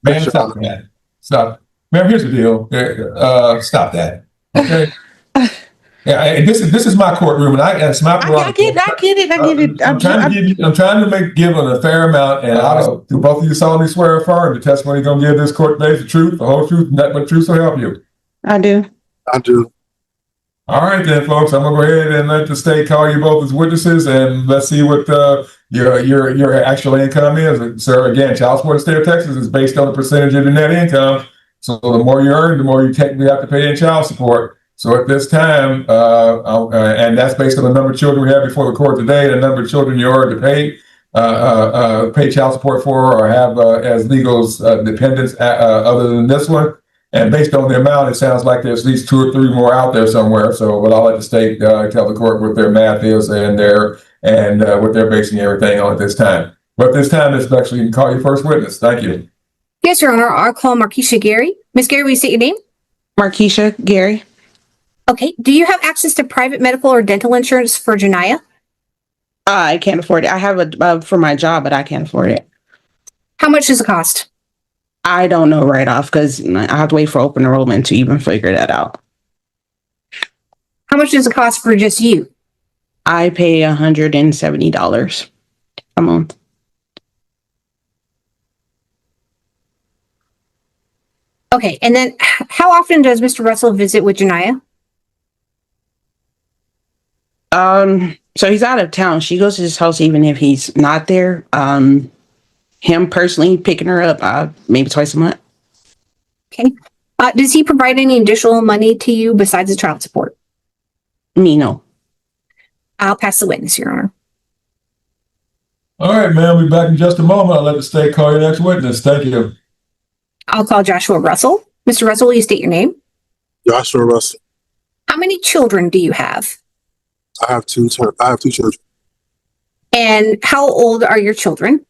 Man, stop that. Stop. Man, here's the deal. Stop that. Okay. Yeah, this is my courtroom, and it's my prerogative. I get it. I'm trying to give a fair amount, and do both of you solemnly swear or affirm the testimony you're going to give this court today is the truth, the whole truth, nothing but truth, so help you. I do. All right, then, folks. I'm gonna go ahead and let the state call you both as witnesses, and let's see what your actual income is. Sir, again, child support in the state of Texas is based on the percentage of your net income. So the more you earn, the more you technically have to pay in child support. So at this time, and that's based on the number of children we have before the court today, the number of children you are to pay child support for or have as legal dependents other than this one. And based on the amount, it sounds like there's at least 2 or 3 more out there somewhere. So, but I'll let the state tell the court what their math is and what they're basing everything on at this time. But this time, Ms. Bexley, you can call your first witness. Thank you. Yes, Your Honor. I'll call Markeisha Gary. Ms. Gary, will you state your name? Markeisha Gary. Okay. Do you have access to private medical or dental insurance for Janiyah? I can't afford it. I have it for my job, but I can't afford it. How much does it cost? I don't know right off because I have to wait for open enrollment to even figure that out. How much does it cost for just you? I pay $170 a month. Okay. And then how often does Mr. Russell visit with Janiyah? So he's out of town. She goes to his house even if he's not there. Him personally picking her up maybe twice a month. Okay. Does he provide any additional money to you besides the child support? Me, no. I'll pass the witness, Your Honor. All right, ma'am. We'll be back in just a moment. I'll let the state call your next witness. Thank you. I'll call Joshua Russell. Mr. Russell, will you state your name? Joshua Russell. How many children do you have? I have two children. And how old are your children?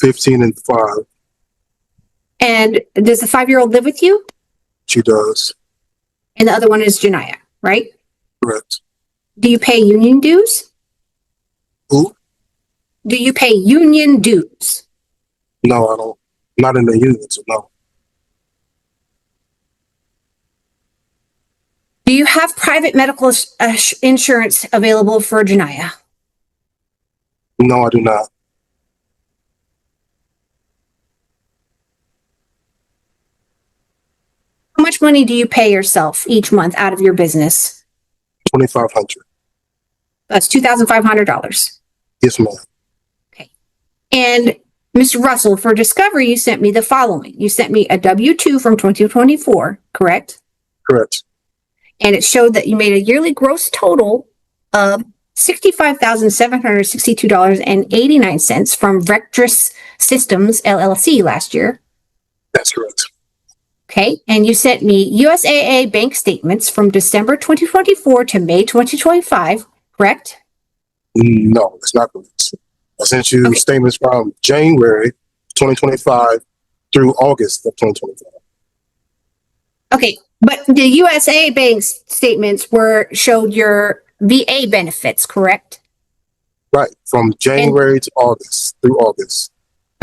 15 and 5. And does the 5-year-old live with you? She does. And the other one is Janiyah, right? Correct. Do you pay union dues? Who? Do you pay union dues? No, I don't. Not in the union, so no. Do you have private medical insurance available for Janiyah? No, I do not. How much money do you pay yourself each month out of your business? $2,500. That's $2,500. Yes, ma'am. Okay. And Mr. Russell, for discovery, you sent me the following. You sent me a W-2 from 2024, correct? Correct. And it showed that you made a yearly gross total of $65,762.89 from Vectrus Systems, LLC last year. That's correct. Okay. And you sent me USAA bank statements from December 2024 to May 2025, correct? No, it's not correct. I sent you statements from January 2025 through August of 2025. Okay. But the USA bank statements showed your VA benefits, correct? Right. From January to August, through August.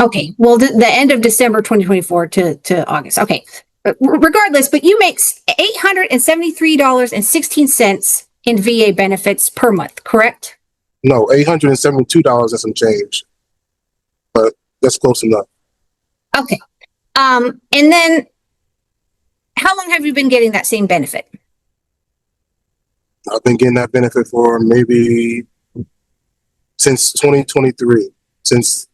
Okay. Well, the end of December 2024 to August. Okay. But regardless, but you make $873.16 in VA benefits per month, correct? No, $872 and some change. But that's close enough. Okay. And then how long have you been getting that same benefit? I've been getting that benefit for maybe since 2023, since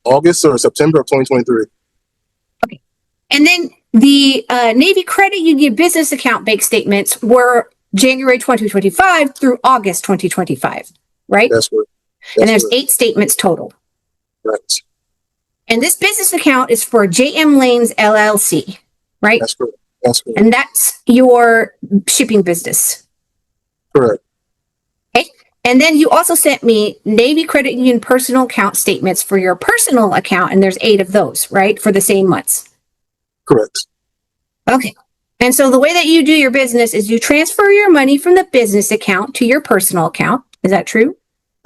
August or September of 2023. Okay. And then the Navy Credit Union business account bank statements were January 2025 through August 2025, right? That's right. And there's 8 statements total. Right. And this business account is for JM Lanes LLC, right? That's correct. That's correct. And that's your shipping business. Correct. Okay. And then you also sent me Navy Credit Union personal account statements for your personal account, and there's 8 of those, right? For the same months. Correct. Okay. And so the way that you do your business is you transfer your money from the business account to your personal account. Is that true?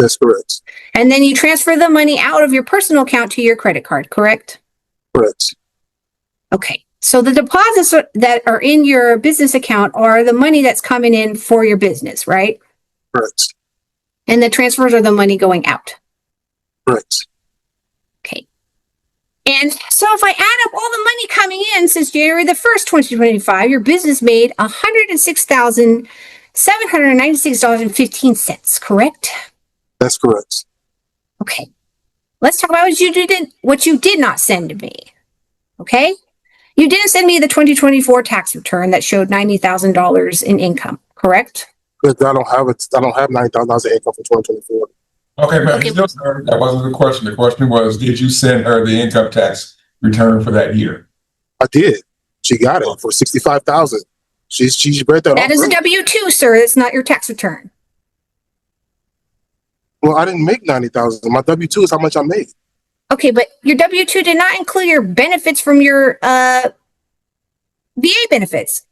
That's correct. And then you transfer the money out of your personal account to your credit card, correct? Correct. Okay. So the deposits that are in your business account are the money that's coming in for your business, right? Correct. And the transfers are the money going out. Correct. Okay. And so if I add up all the money coming in since January the 1st, 2025, your business made $106,796.15, correct? That's correct. Okay. Let's talk about what you did not send to me. Okay? You didn't send me the 2024 tax return that showed $90,000 in income, correct? Because I don't have it. I don't have $90,000 in income for 2024. Okay, but Okay. that wasn't the question. The question was, did you send her the income tax return for that year? I did. She got it for $65,000. She read that off. That is a W-2, sir. It's not your tax return. Well, I didn't make $90,000. My W-2 is how much I made. Okay, but your W-2 did not include your benefits from your VA benefits.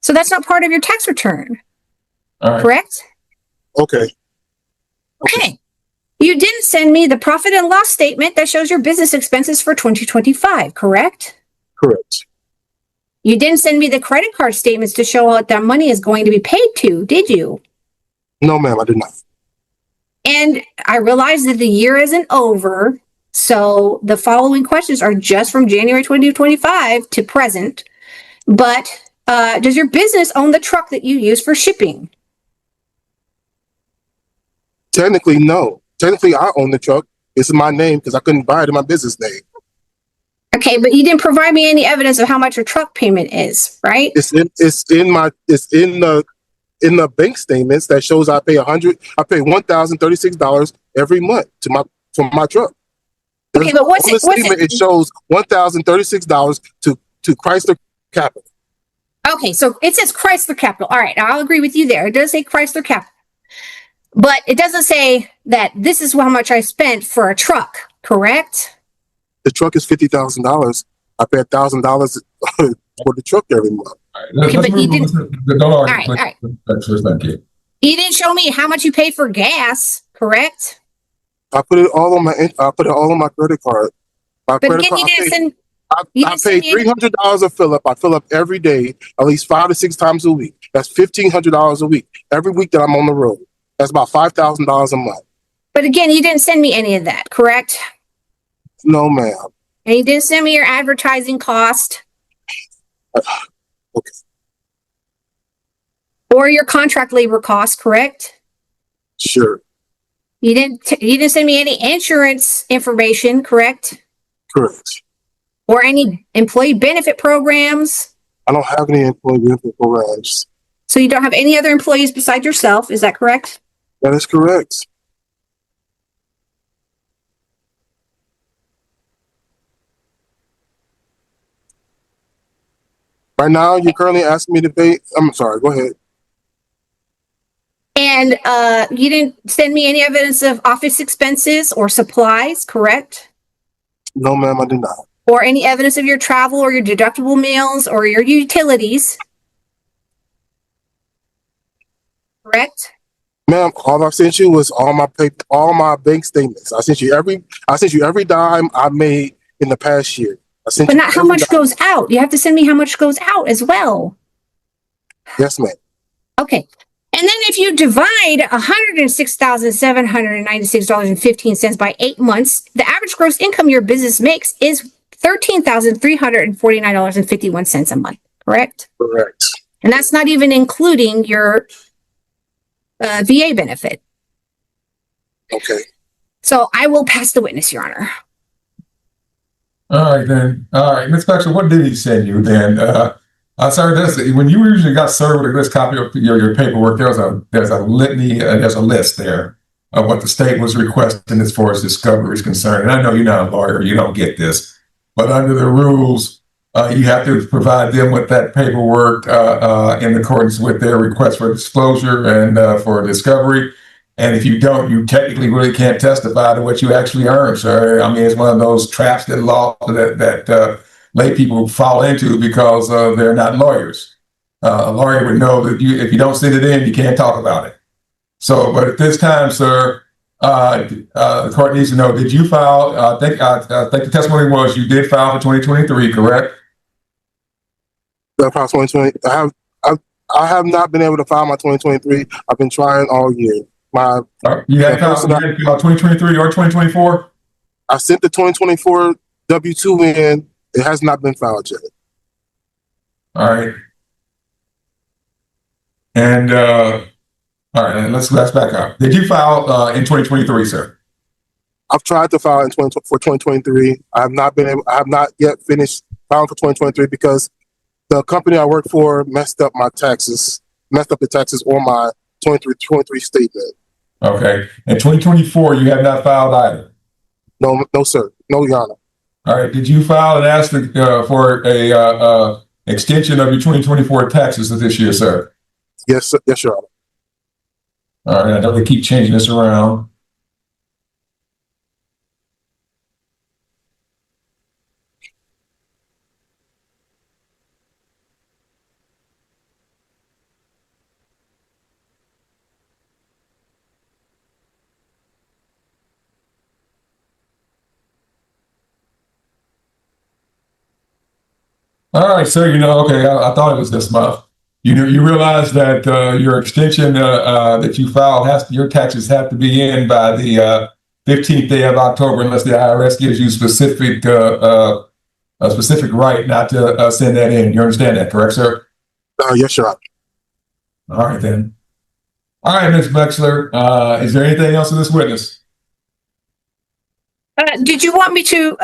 So that's not part of your tax return, All right. correct? Okay. Okay. You didn't send me the profit and loss statement that shows your business expenses for 2025, correct? Correct. You didn't send me the credit card statements to show what that money is going to be paid to, did you? No, ma'am, I did not. And I realize that the year isn't over, so the following questions are just from January 2025 to present. But does your business own the truck that you use for shipping? Technically, no. Technically, I own the truck. It's in my name because I couldn't buy it in my business name. Okay, but you didn't provide me any evidence of how much your truck payment is, right? It's in the bank statements that shows I pay $1,036 every month for my truck. Okay, but what's on the statement? It shows $1,036 to Chrysler Capital. Okay, so it says Chrysler Capital. All right, I'll agree with you there. It does say Chrysler Capital. But it doesn't say that this is how much I spent for a truck, correct? The truck is $50,000. I pay $1,000 for the truck every month. Okay, but you didn't. Don't argue. All right. Thank you. You didn't show me how much you pay for gas, correct? I put it all on my credit card. My But credit again, you card, didn't send. I pay $300 a fill up. I fill up every day, at least 5 to 6 times a week. That's $1,500 a week. Every week that I'm on the road, that's about $5,000 a month. But again, you didn't send me any of that, correct? No, ma'am. And you didn't send me your advertising cost. Okay. Or your contract labor cost, correct? Sure. You didn't send me any insurance information, correct? Correct. Or any employee benefit programs. I don't have any employee benefit programs. So you don't have any other employees besides yourself, is that correct? That is correct. Right now, you're currently asking me to pay. I'm sorry, go ahead. And you didn't send me any evidence of office expenses or supplies, correct? No, ma'am, I did not. Or any evidence of your travel or your deductible meals or your utilities, correct? Ma'am, all I sent you was all my bank statements. I sent you every dime I made in the past year. But not how much goes out. You have to send me how much goes out as well. Yes, ma'am. Okay. And then if you divide $106,796.15 by 8 months, the average gross income your business makes is $13,349.51 a month, correct? Correct. And that's not even including your VA benefit. Okay. So I will pass the witness, Your Honor. All right, then. All right, Ms. Baxter, what did he send you then? Sir, when you usually got served with this copy of your paperwork, there's a litany, there's a list there of what the state was requesting as far as discovery is concerned. And I know you're not a lawyer, you don't get this, but under the rules, you have to provide them with that paperwork in accordance with their request for disclosure and for discovery. And if you don't, you technically really can't testify to what you actually earned, sir. I mean, it's one of those traps that lay people fall into because they're not lawyers. A lawyer would know that if you don't send it in, you can't talk about it. So, but at this time, sir, the court needs to know, did you file, I think the testimony was you did file for 2023, correct? The approximately 20. I have not been able to file my 2023. I've been trying all year. You had filed 2023 or 2024? I sent the 2024 W-2 in. It has not been filed yet. All right. And all right, let's back up. Did you file in 2023, sir? I've tried to file for 2023. I have not yet finished filing for 2023 because the company I work for messed up the taxes on my 23 statement. Okay. In 2024, you have not filed either? No, sir. No, Your Honor. All right. Did you file and ask for a extension of your 2024 taxes of this year, sir? Yes, sir. Yes, Your Honor. All right. I know they keep changing this around. All right, sir. Okay. I thought it was this month. You realize that your extension that you filed your taxes have to be in by the 15th day of October, unless the IRS gives you a specific right not to send that in. You understand that, correct, sir? Yes, Your Honor. All right, then. All right, Ms. Bexler, is there anything else in this witness? Did you want me to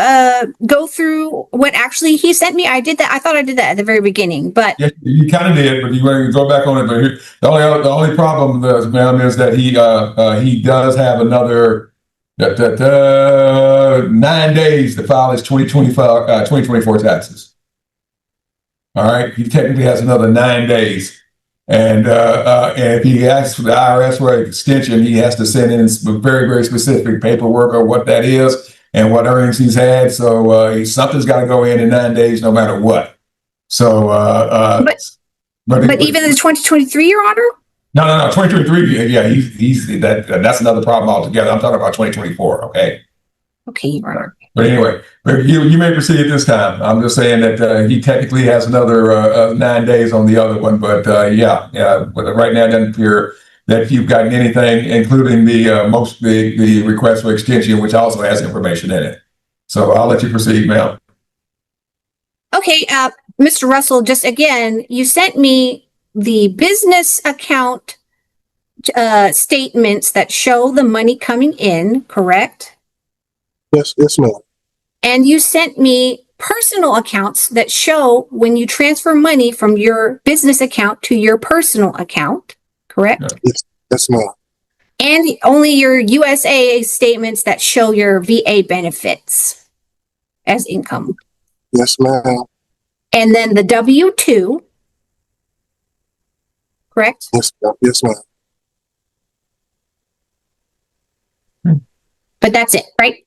go through what actually he sent me? I did that. I thought I did that at the very beginning, but Yes, you kind of did, but you want to go back on it. But the only problem, ma'am, is that he does have another 9 days to file his 2024 taxes. All right, he technically has another 9 days. And if he asks for the IRS for an extension, he has to send in very, very specific paperwork of what that is and what earnings he's had. So something's got to go in 9 days, no matter what. So, but even in 2023, Your Honor? No, 2023. Yeah, that's another problem altogether. I'm talking about 2024. Okay. Okay, Your Honor. But anyway, you may proceed at this time. I'm just saying that he technically has another 9 days on the other one. But yeah. But right now, it doesn't appear that you've gotten anything, including the request for extension, which also has information in it. So I'll let you proceed, ma'am. Okay, Mr. Russell, just again, you sent me the business account statements that show the money coming in, correct? Yes, ma'am. And you sent me personal accounts that show when you transfer money from your business account to your personal account, correct? Yes, ma'am. And only your USA statements that show your VA benefits as income. Yes, ma'am. And then the W-2, correct? Yes, ma'am. Yes, ma'am. But that's it, right?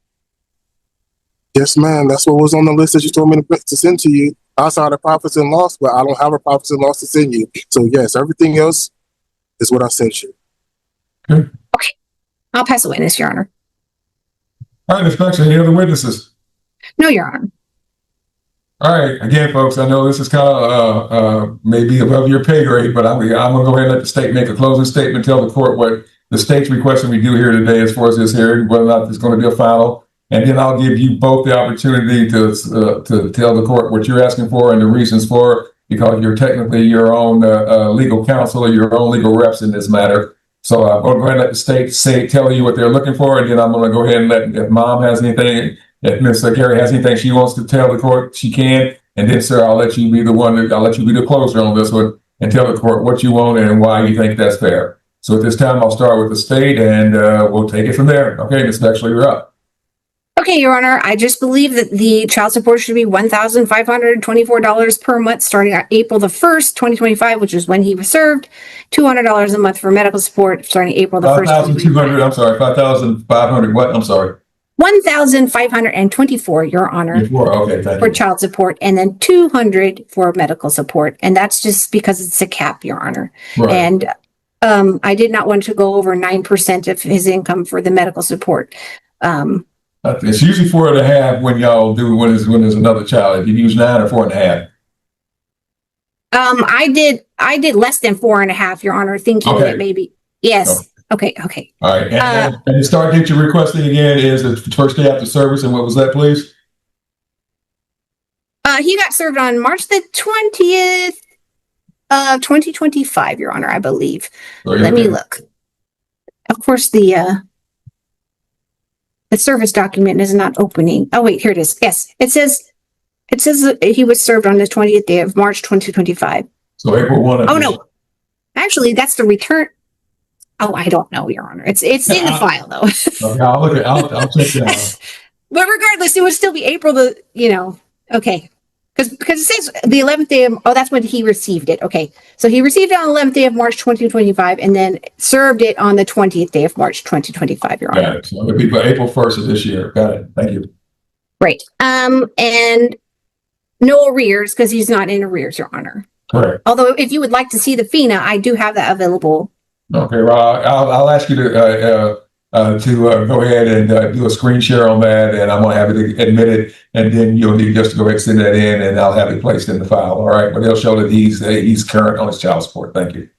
Yes, ma'am. That's what was on the list that you told me to send to you. Outside of profits and loss, but I don't have a profits and loss to send you. So yes, everything else is what I sent you. Okay. I'll pass the witness, Your Honor. All right, Ms. Bexler, any other witnesses? No, Your Honor. All right. Again, folks, I know this is kind of maybe above your pay grade, but I'm going to go ahead and let the state make a closing statement, tell the court what the state's requesting we do here today as far as this hearing, whether or not it's going to be a final. And then I'll give you both the opportunity to tell the court what you're asking for and the reasons for it, because you're technically your own legal counsel or your own legal reps in this matter. So I'm going to go ahead and let the state tell you what they're looking for, and then I'm going to go ahead and let, if Mom has anything, if Ms. Gary has anything she wants to tell the court, she can. And then, sir, I'll let you be the closer on this one and tell the court what you want and why you think that's fair. So at this time, I'll start with the state, and we'll take it from there. Okay, Ms. Bexler, you're up. Okay, Your Honor, I just believe that the child support should be $1,524 per month starting on April the 1st, 2025, which is when he was served. $200 a month for medical support starting April the 1st. 5,200, I'm sorry, 5,500, what? I'm sorry. 1,524, Your Honor. Okay, thank you. For child support, and then 200 for medical support. And that's just because it's a cap, Your Honor. Right. And I did not want to go over 9% of his income for the medical support. It's usually 4.5 when y'all do when there's another child. If you use 9 or 4.5. I did less than 4.5, Your Honor, thinking that maybe, yes. Okay. All right. And the start date you're requesting again is the first day after service. And what was that, please? He got served on March the 20th of 2025, Your Honor, I believe. Let me look. Of course, the service document is not opening. Oh, wait, here it is. Yes, it says he was served on the 20th day of March 2025. So April 1. Oh, no. Actually, that's the return. Oh, I don't know, Your Honor. It's in the file, though. Okay, I'll check that out. But regardless, it would still be April okay. Because it says the 11th day of, that's when he received it. Okay. So he received it on the 11th day of March 2025 and then served it on the 20th day of March 2025, Your Honor. Got it. So it would be by April 1st of this year. Got it. Thank you. Right. And no arrears because he's not in arrears, Your Honor. Correct. Although if you would like to see the FINA, I do have that available. Okay, well, I'll ask you to go ahead and do a screen share on that, and I'm going to have it admitted, and then you'll need just to go ahead and send that in, and I'll have it placed in the file. All right, but they'll show that he's current on his child support. Thank you.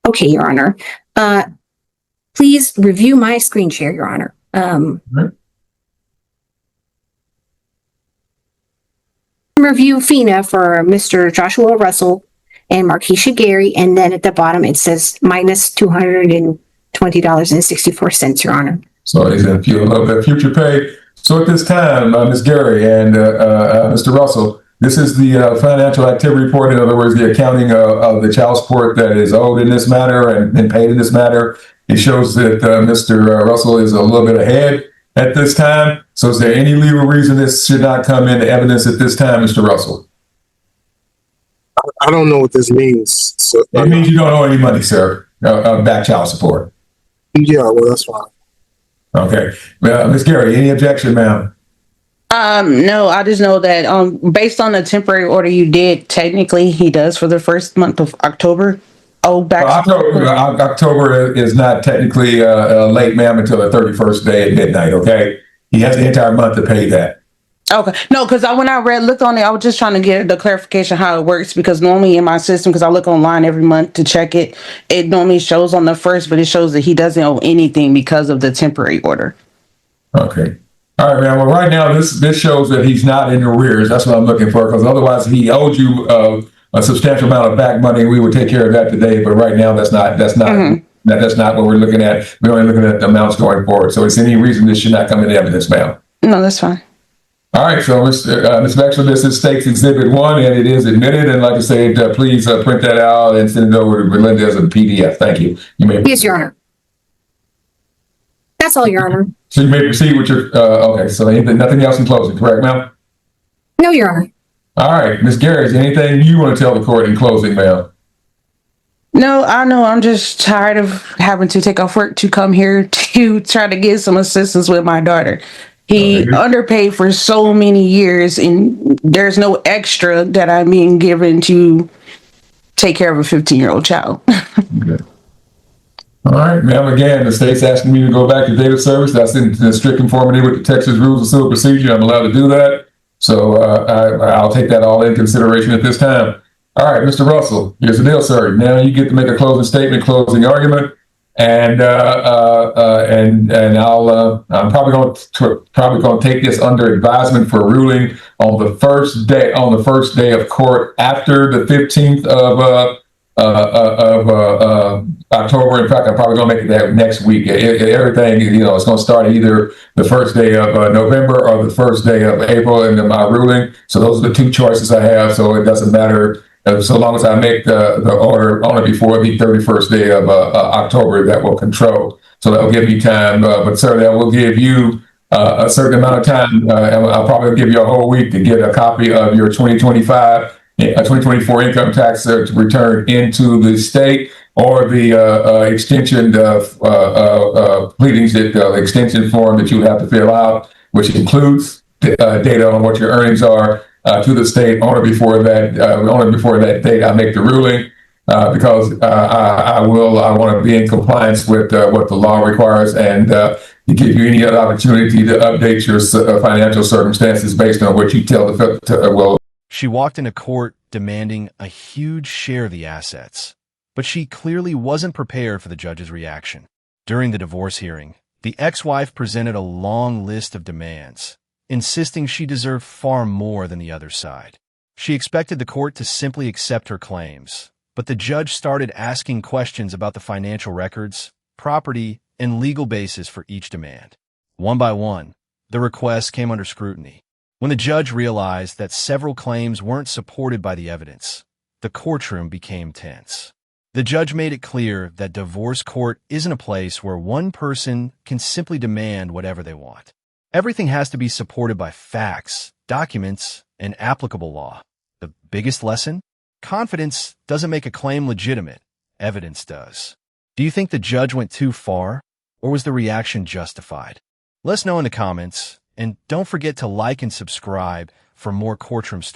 Okay, Your Honor. Please review my screen share, Your Honor. Right. Review FINA for Mr. Joshua Russell and Markeisha Gary, and then at the bottom it says minus $220.64, Your Honor. So he's in a little bit of future pay. So at this time, Ms. Gary and Mr. Russell, this is the financial activity report. In other words, the accounting of the child support that is owed in this matter and been paid in this matter. It shows that Mr. Russell is a little bit ahead at this time. So is there any legal reason this should not come into evidence at this time, Mr. Russell? I don't know what this means. So, it means you don't owe any money, sir, back child support. Yeah, well, that's fine. Okay. Ms. Gary, any objection, ma'am? No, I just know that based on the temporary order you did, technically he does for the first month of October. October is not technically late, ma'am, until the 31st day at midnight, okay? He has the entire month to pay that. Okay. No, because when I looked on it, I was just trying to get the clarification how it works, because normally in my system, because I look online every month to check it, it normally shows on the first, but it shows that he doesn't owe anything because of the temporary order. Okay. All right, man. Well, right now, this shows that he's not in arrears. That's what I'm looking for, because otherwise he owed you a substantial amount of back money. We would take care of that today, but right now that's not what we're looking at. We're only looking at the amounts going forward. So is any reason this should not come into evidence, ma'am? No, that's fine. All right, so Ms. Bexler, this is State's Exhibit 1, and it is admitted. And like I said, please print that out and send it over to Belinda as a PDF. Thank you. You may. Yes, Your Honor. That's all, Your Honor. So you may proceed with your. Okay, so nothing else in closing, correct, ma'am? No, Your Honor. All right, Ms. Gary, is there anything you want to tell the court in closing, ma'am? No, I know. I'm just tired of having to take off work to come here to try to get some assistance with my daughter. He underpaid for so many years, and there's no extra that I'm being given to take care of a 15-year-old child. Okay. All right, ma'am. Again, the state's asking me to go back to date of service. That's in strict conformity with the Texas Rules of Civil Procedure. I'm allowed to do that. So I'll take that all in consideration at this time. All right, Mr. Russell, here's the deal, sir. Now you get to make a closing statement, closing argument. And I'm probably going to take this under advisement for ruling on the first day of court after the 15th of October. In fact, I'm probably going to make it that next week. Everything, it's going to start either the first day of November or the first day of April in my ruling. So those are the two choices I have. So it doesn't matter. So long as I make the order on it before the 31st day of October, that will control. So that will give me time. But sir, that will give you a certain amount of time. I'll probably give you a whole week to get a copy of your 2024 income tax return into the state, or the extension pleadings, extension form that you have to fill out, which includes data on what your earnings are. To the state on or before that date, I make the ruling. because I want to be in compliance with what the law requires, and to give you any other opportunity to update your financial circumstances based on what you tell the She walked into court demanding a huge share of the assets, but she clearly wasn't prepared for the judge's reaction. During the divorce hearing, the ex-wife presented a long list of demands, insisting she deserved far more than the other side. She expected the court to simply accept her claims, but the judge started asking questions about the financial records, property, and legal basis for each demand. One by one, the requests came under scrutiny. When the judge realized that several claims weren't supported by the evidence, the courtroom became tense. The judge made it clear that divorce court isn't a place where one person can simply demand whatever they want. Everything has to be supported by facts, documents, and applicable law. The biggest lesson? Confidence doesn't make a claim legitimate. Evidence does. Do you think the judge went too far, or was the reaction justified? Let us know in the comments, and don't forget to like and subscribe for more courtroom stories.